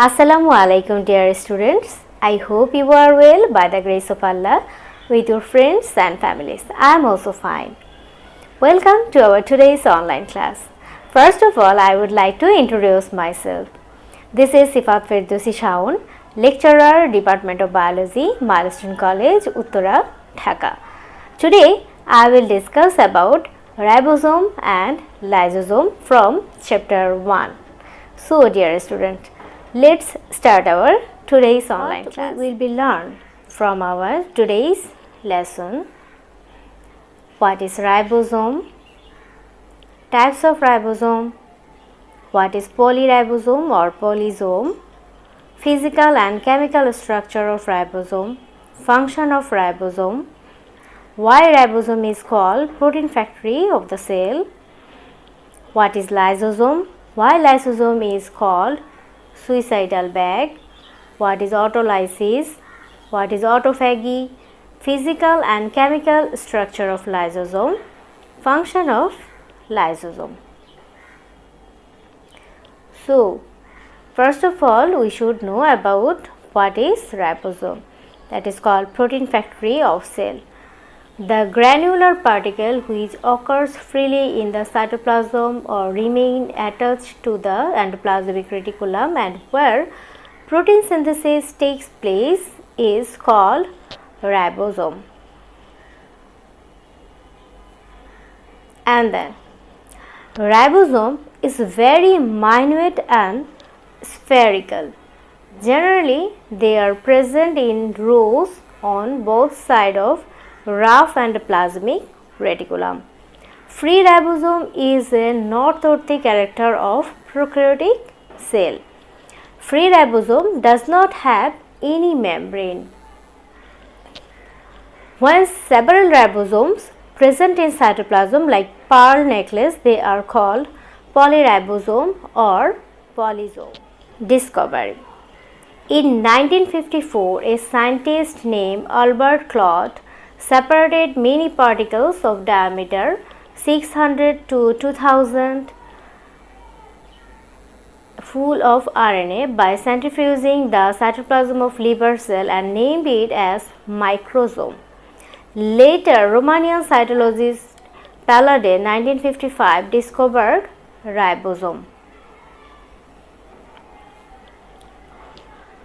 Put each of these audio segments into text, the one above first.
Assalamu alaikum dear students. I hope you are well by the grace of Allah with your friends and families. I am also fine. Welcome to our today's online class. First of all, I would like to introduce myself. This is Sifat Firdausi Shaun, lecturer, Department of Biology, Milestone College, Uttara, Dhaka. Today, I will discuss about ribosome and lysosome from chapter 1. So, dear student, let's start our today's online class. We will be learn from our today's lesson. What is ribosome? Types of ribosome. What is polyribosome or polysome? Physical and chemical structure of ribosome. Function of ribosome. Why ribosome is called protein factory of the cell. What is lysosome? Why lysosome is called suicidal bag. What is autolysis? What is autophagy? Physical and chemical structure of lysosome. Function of lysosome. So, first of all, we should know about what is ribosome. That is called protein factory of cell. The granular particle which occurs freely in the cytoplasm or remain attached to the endoplasmic reticulum and where protein synthesis takes place is called ribosome. And then ribosome is very minute and spherical. Generally, they are present in rows on both sides of rough endoplasmic reticulum. Free ribosome is a noteworthy character of prokaryotic cell. Free ribosome does not have any membrane. When several ribosomes present in cytoplasm like pearl necklace, they are called polyribosome or polysome. Discovery. In 1954, a scientist named Albert Claude separated many particles of diameter 600 to 2000 full of RNA by centrifuging the cytoplasm of liver cell and named it as microsome. Later, Romanian cytologist Palade 1955 discovered ribosome.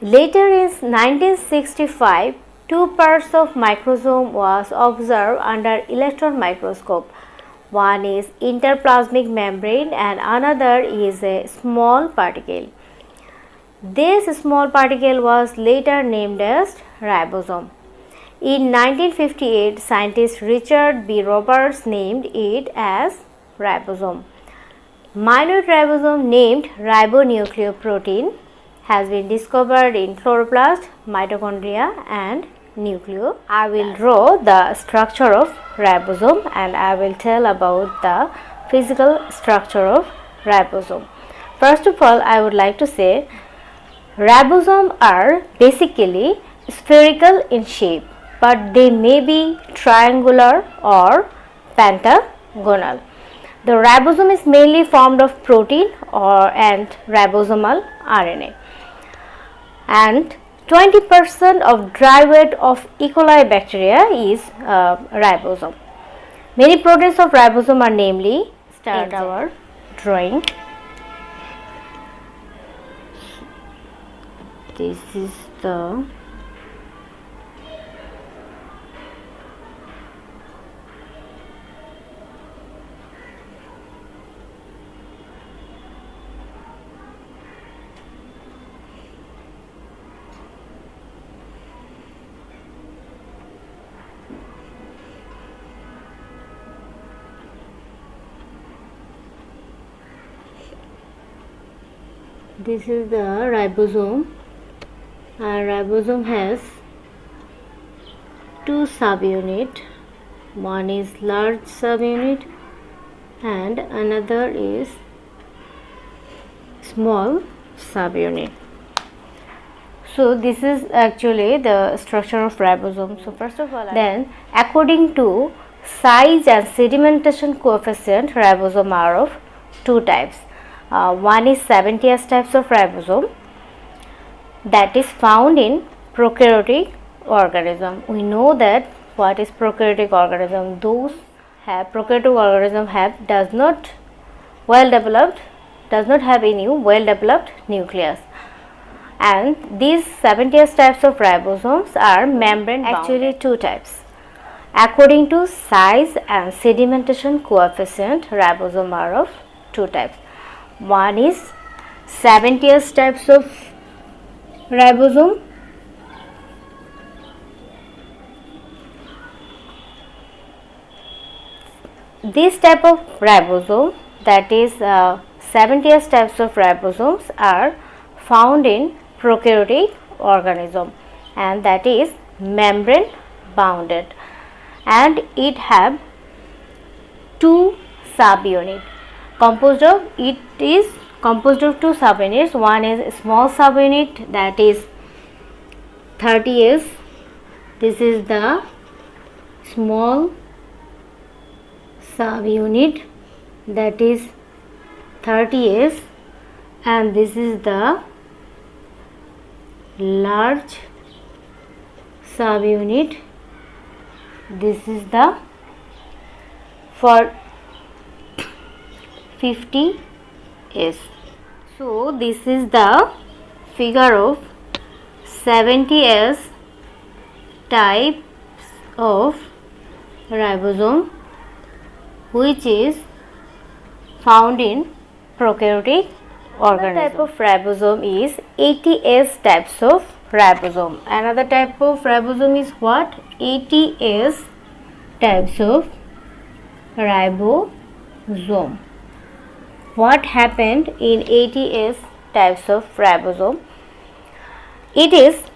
Later in 1965, two parts of microsome was observed under electron microscope. One is interplasmic membrane and another is a small particle. This small particle was later named as ribosome. In 1958, scientist Richard B. Roberts named it as ribosome. Minute ribosome named ribonucleoprotein has been discovered in chloroplast, mitochondria and nucleo. I will draw the structure of ribosome and I will tell about the physical structure of ribosome. First of all, I would like to say ribosomes are basically spherical in shape, but they may be triangular or pentagonal. The ribosome is mainly formed of protein and ribosomal RNA. And 20% of dry weight of E. coli bacteria is ribosome. Many proteins of ribosome are namely start our drawing. This is the This is the ribosome, and ribosome has two subunits. One is large subunit and another is small subunit. So this is actually the structure of ribosome. So first of all, then according to size and sedimentation coefficient, ribosome are of two types. One is 70S types of ribosome that is found in prokaryotic organism. We know that what is prokaryotic organism. Those have prokaryotic organism does not have any well developed nucleus. And these 70 types of ribosomes are membrane bound. Actually two types. According to size and sedimentation coefficient, ribosome are of two types. One is 70 types of ribosome. This type of ribosome, that is 70 types of ribosomes, are found in prokaryotic organism, and that is membrane bounded, and it have two subunit composed of two subunits. One is small subunit, that is 30S. This is the small subunit, that is 30S, and this is the large subunit. This is the for 50S. So this is the figure of 70S types of ribosome which is found in prokaryotic organism. Another type of ribosome is 80S types of ribosome. Another type of ribosome is what? 80S types of ribosome. What happened in 80S types of ribosome? 80S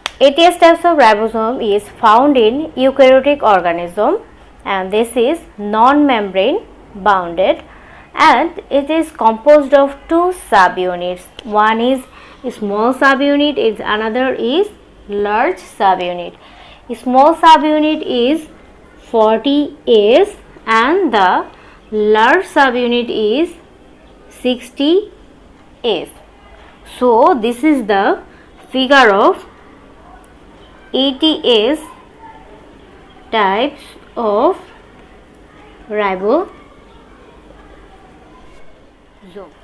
types of ribosome is found in eukaryotic organism, and this is non-membrane bounded, and it is composed of two subunits. One is small subunit, another is large subunit. Small subunit is 40S and the large subunit is 60S. So this is the figure of 80S types of ribosome.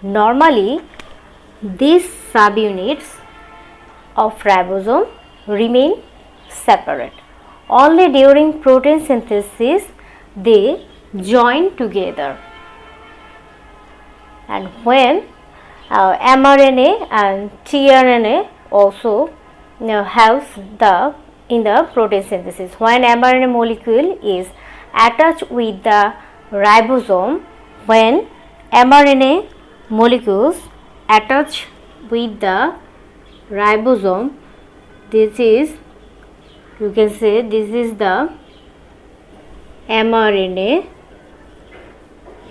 Normally, these subunits of ribosome remain separate. Only during protein synthesis they join together. And when mRNA and tRNA also helps in the protein synthesis. When mRNA molecule is attached with the ribosome, when mRNA molecules attach with the ribosome, this is, you can say, this is the mRNA.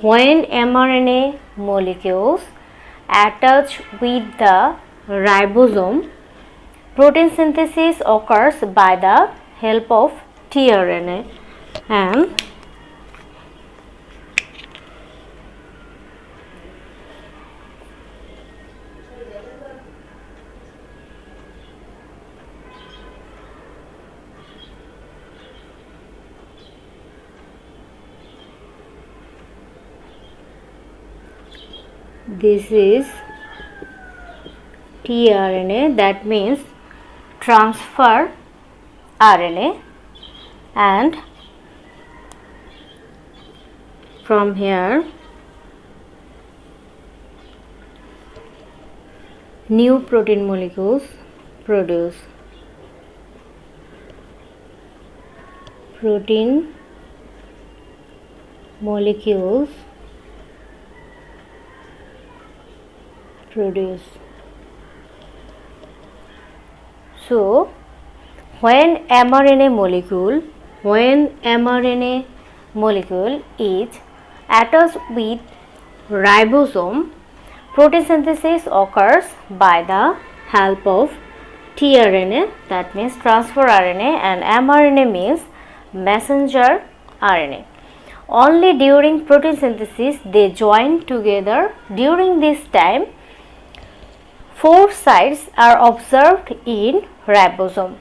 When mRNA molecules attach with the ribosome, protein synthesis occurs by the help of tRNA, and this is tRNA, that means transfer RNA, and from here new protein molecules produce. Protein molecules produce. So when mRNA molecule is attached with ribosome, protein synthesis occurs by the help of tRNA, that means transfer RNA, and mRNA means messenger RNA. Only during protein synthesis they join together. During this time, 4 sites are observed in ribosome.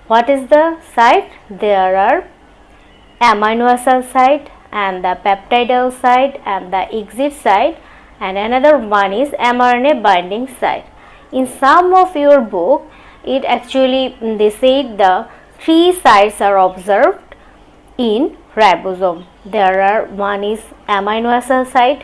What is the site? There are amino acid site and the peptidal site and the exit site, and another one is mRNA binding site. In some of your book, it actually they said the 3 sites are observed in ribosome. There are one is amino acid site,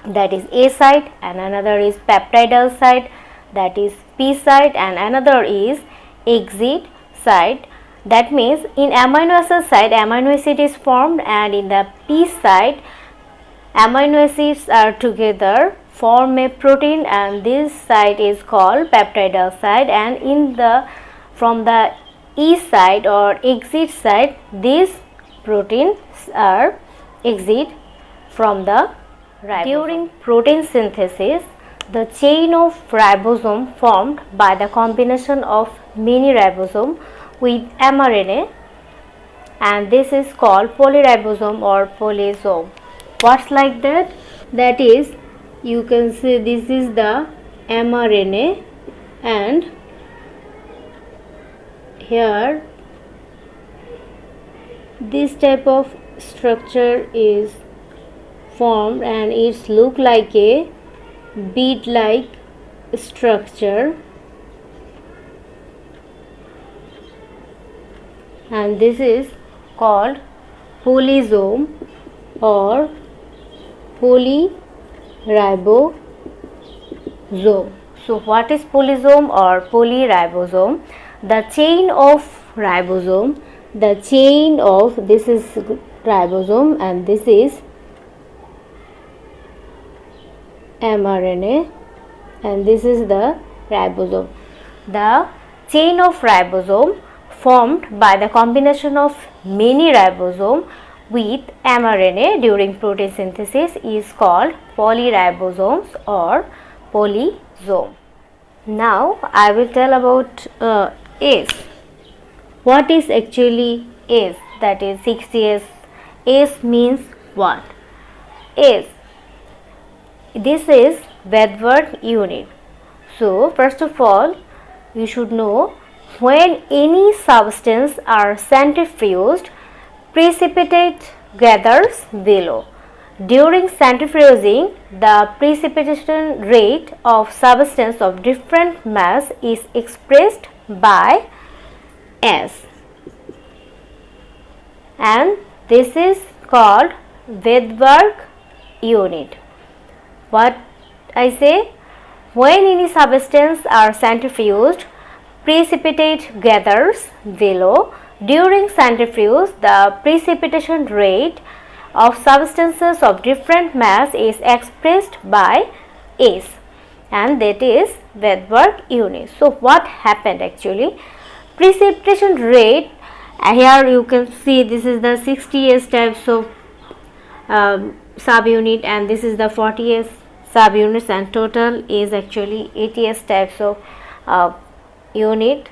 that is A site, and another is peptidal site, that is P site, and another is exit site. That means in amino acid site amino acid is formed, and in the P site amino acids are together form a protein, and this site is called peptidal site. And in the from the E site or exit site, these proteins are exit from the ribosome. During protein synthesis, the chain of ribosome formed by the combination of many ribosome with mRNA, and this is called polyribosome or polysome. What's like that? That is, you can see this is the mRNA, and here this type of structure is formed, and it's look like a bead like structure, and this is called polysome or polyribosome. So what is polysome or polyribosome? The chain of ribosome, the chain of this is ribosome and this is mRNA, and this is the ribosome. The chain of ribosome formed by the combination of many ribosome with mRNA during protein synthesis is called polyribosomes or polysome. Now I will tell about ACE. What is actually ACE? That is 60S. ACE means what? ACE, this is Wedderburn unit. So first of all, you should know, when any substance are centrifuged, precipitate gathers below. During centrifuging, the precipitation rate of substance of different mass is expressed by S, and this is called Wedderburn unit. What I say? When any substance are centrifuged, precipitate gathers below. During centrifuge, the precipitation rate of substances of different mass is expressed by S, and that is Wedderburn unit. So what happened actually? Precipitation rate, here you can see this is the 60S types of subunit, and this is the 40S subunits, and total is actually 80S types of unit.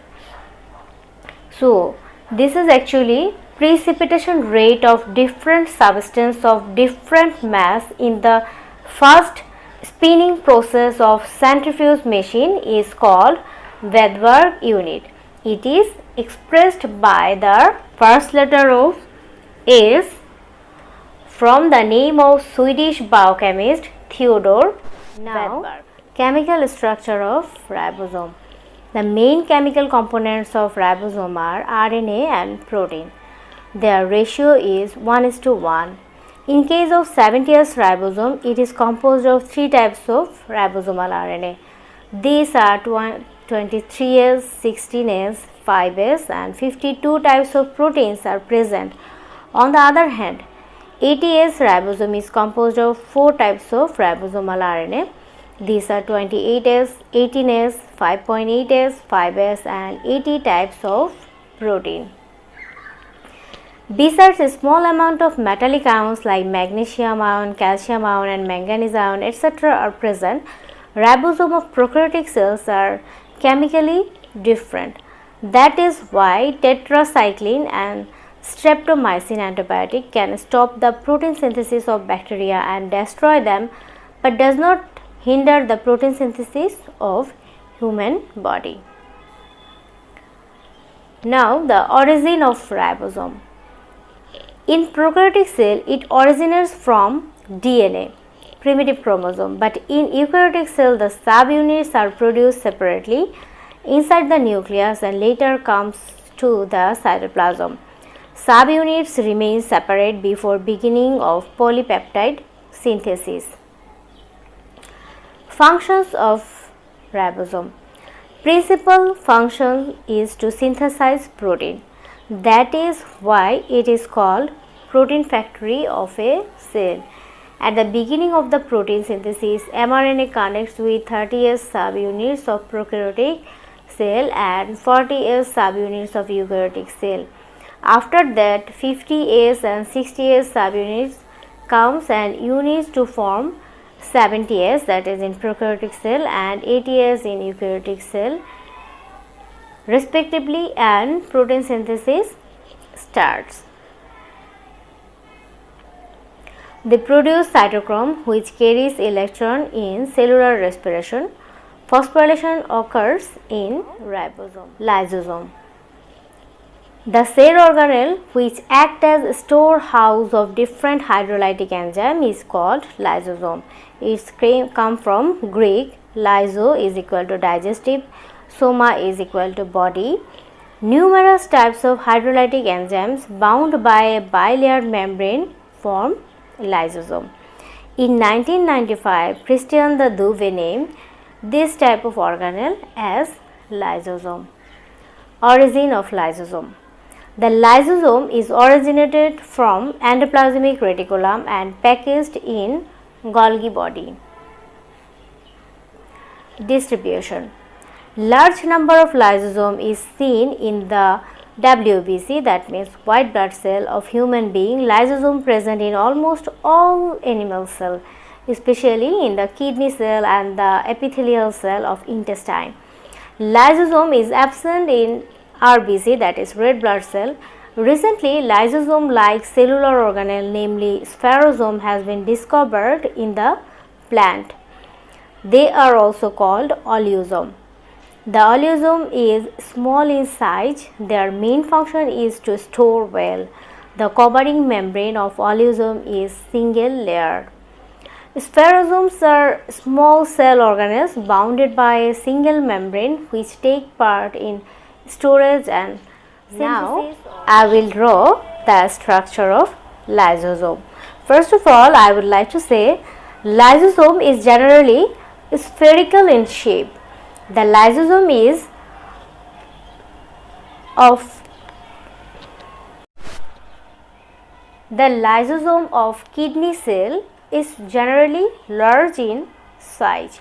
So this is actually precipitation rate of different substance of different mass in the first spinning process of centrifuge machine is called Wedderburn unit. It is expressed by the first letter of S from the name of Swedish biochemist Theodor Wedderburn. Chemical structure of ribosome. The main chemical components of ribosome are RNA and protein. Their ratio is 1:1. In case of 70S ribosome, it is composed of 3 types of ribosomal RNA. These are 23S, 16S, 5S, and 52 types of proteins are present. On the other hand, 80S ribosome is composed of 4 types of ribosomal RNA. These are 28S, 18S, 5.8S, 5S, and 80 types of protein. Besides a small amount of metallic ions like magnesium ion, calcium ion, and manganese ion, etc. are present, ribosome of prokaryotic cells are chemically different. That is why tetracycline and streptomycin antibiotic can stop the protein synthesis of bacteria and destroy them, but does not hinder the protein synthesis of human body. Now the origin of ribosome. In prokaryotic cell, it originates from DNA, primitive chromosome, but in eukaryotic cell, the subunits are produced separately inside the nucleus and later comes to the cytoplasm. Subunits remain separate before beginning of polypeptide synthesis. Functions of ribosome. Principal function is to synthesize protein. That is why it is called protein factory of a cell. At the beginning of the protein synthesis, mRNA connects with 30S subunits of prokaryotic cell and 40S subunits of eukaryotic cell. After that, 50S and 60S subunits comes and units to form 70S, that is in prokaryotic cell, and 80S in eukaryotic cell respectively, and protein synthesis starts. They produce cytochrome which carries electron in cellular respiration. Phosphorylation occurs in ribosome. Lysosome. The cell organelle which act as storehouse of different hydrolytic enzyme is called lysosome. Its come from Greek lyso is equal to digestive, soma is equal to body. Numerous types of hydrolytic enzymes bound by a bilayered membrane form lysosome. In 1995, Christian de Duve named this type of organelle as lysosome. Origin of lysosome. The lysosome is originated from endoplasmic reticulum and packaged in Golgi body. Distribution. Large number of lysosome is seen in the WBC, that means white blood cell of human being. Lysosome present in almost all animal cell, especially in the kidney cell and the epithelial cell of intestine. Lysosome is absent in RBC, that is red blood cell. Recently, lysosome-like cellular organelle, namely sphaerosome, has been discovered in the plant. They are also called oleosome. The oleosome is small in size. Their main function is to store well. The covering membrane of oleosome is single layered. Sphaerosomes are small cell organelles bounded by a single membrane which take part in storage and synthesis. Now I will draw the structure of lysosome. First of all, I would like to say lysosome is generally spherical in shape. The lysosome is of kidney cell is generally large in size.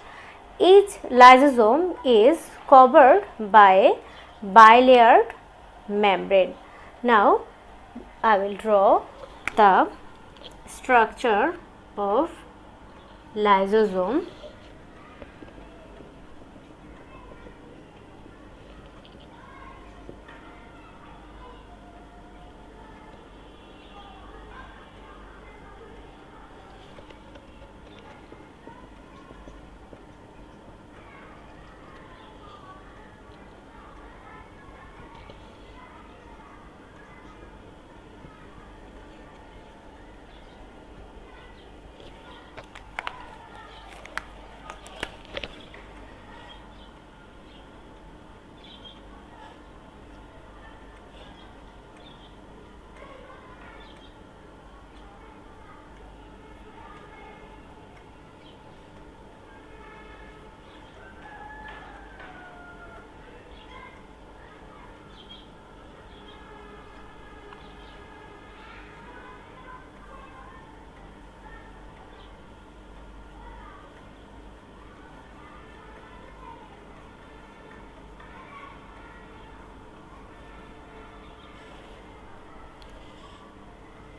Each lysosome is covered by a bilayered membrane. Now I will draw the structure of lysosome.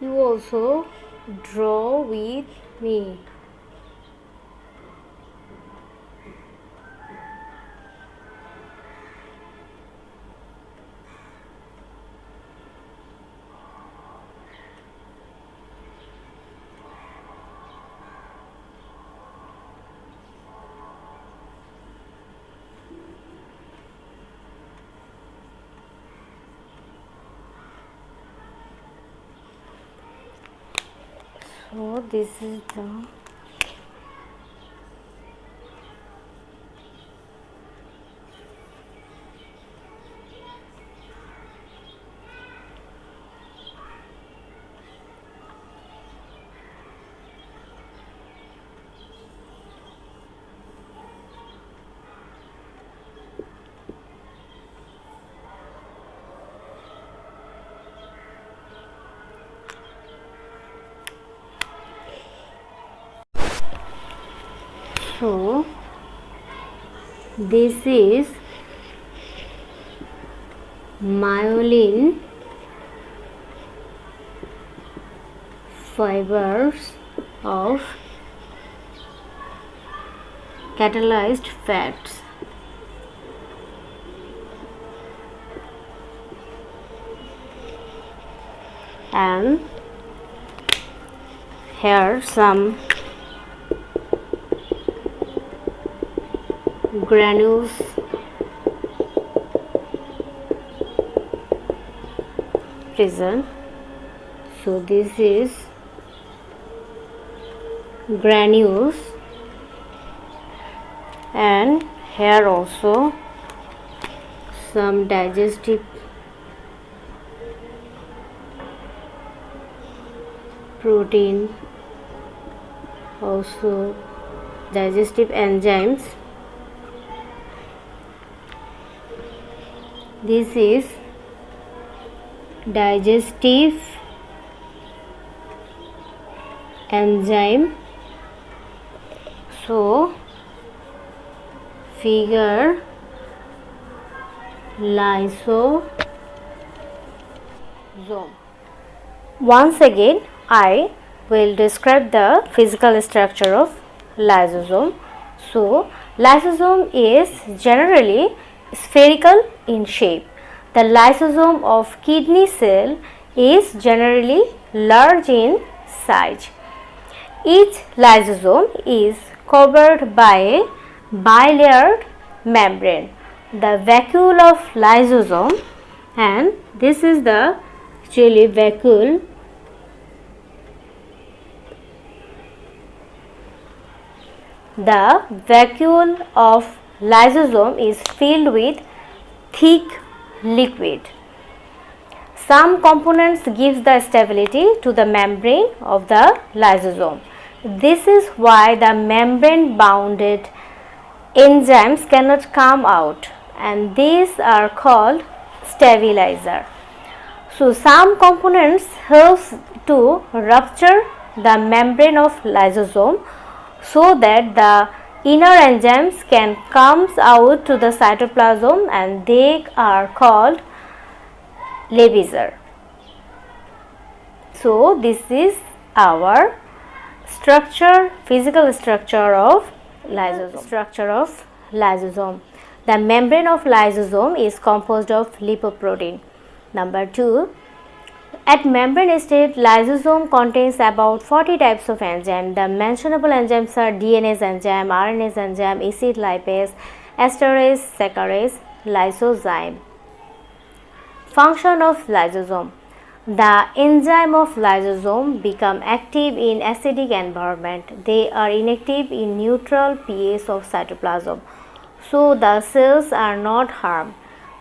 You also draw with me. So this is the so this is myelin fibers of catalyzed fats. And here some granules present. So this is granules, and here also some digestive protein, also digestive enzymes. This is digestive enzyme. So figure lysosome. Once again I will describe the physical structure of lysosome. So lysosome is generally spherical in shape. The lysosome of kidney cell is generally large in size. Each lysosome is covered by a bilayered membrane, the vacuole of lysosome, and this is the actually vacuole. The vacuole of lysosome is filled with thick liquid. Some components gives the stability to the membrane of the lysosome. This is why the membrane bounded enzymes cannot come out, and these are called stabilizer. So some components help to rupture the membrane of lysosome so that the inner enzymes can come out to the cytoplasm, and they are called Levator. So this is our physical structure of lysosome. The membrane of lysosome is composed of lipoprotein. Number 2, at membrane state, lysosome contains about 40 types of enzymes. The mentionable enzymes are DNase enzyme, RNase enzyme, acid lipase, esterase, saccharase, lysozyme. Function of lysosome. The enzyme of lysosome become active in acidic environment. They are inactive in neutral pH of cytoplasm, so the cells are not harmed.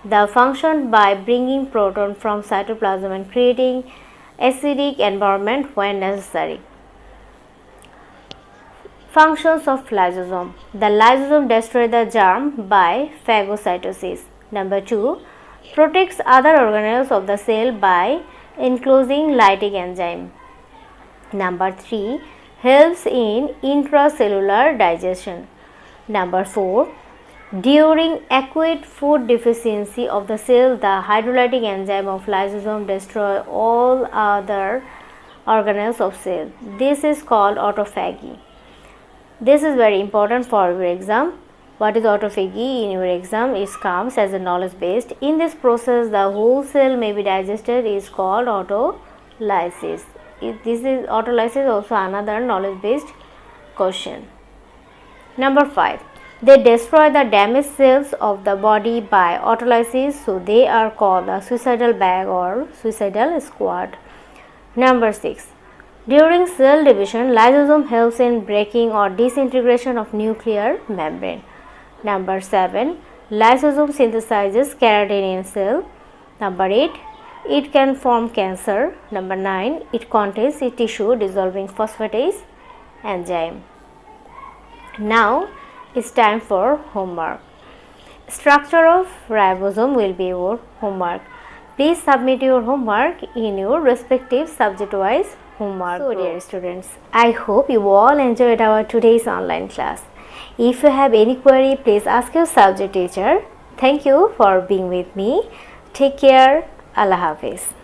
The function by bringing proton from cytoplasm and creating acidic environment when necessary. Functions of lysosome. The lysosome destroys the germ by phagocytosis. Number 2, protects other organelles of the cell by enclosing lytic enzyme. Number 3, helps in intracellular digestion. Number 4, during acute food deficiency of the cell, the hydrolytic enzyme of lysosome destroy all other organelles of cell. This is called autophagy. This is very important for your exam. What is autophagy in your exam? It comes as a knowledge based. In this process, the whole cell may be digested is called autolysis. This is autolysis, also another knowledge based question. Number 5. They destroy the damaged cells of the body by autolysis, so they are called the suicidal bag or suicidal squad. Number 6. During cell division, lysosome helps in breaking or disintegration of nuclear membrane. Number 7. Lysosome synthesizes keratin in cell. Number 8. It can form cancer. Number 9. It contains a tissue dissolving phosphatase enzyme. Now it's time for homework. Structure of ribosome will be your homework. Please submit your homework in your respective subject-wise homework. So dear students, I hope you all enjoyed our today's online class. If you have any query, please ask your subject teacher. Thank you for being with me. Take care. Allah Hafiz.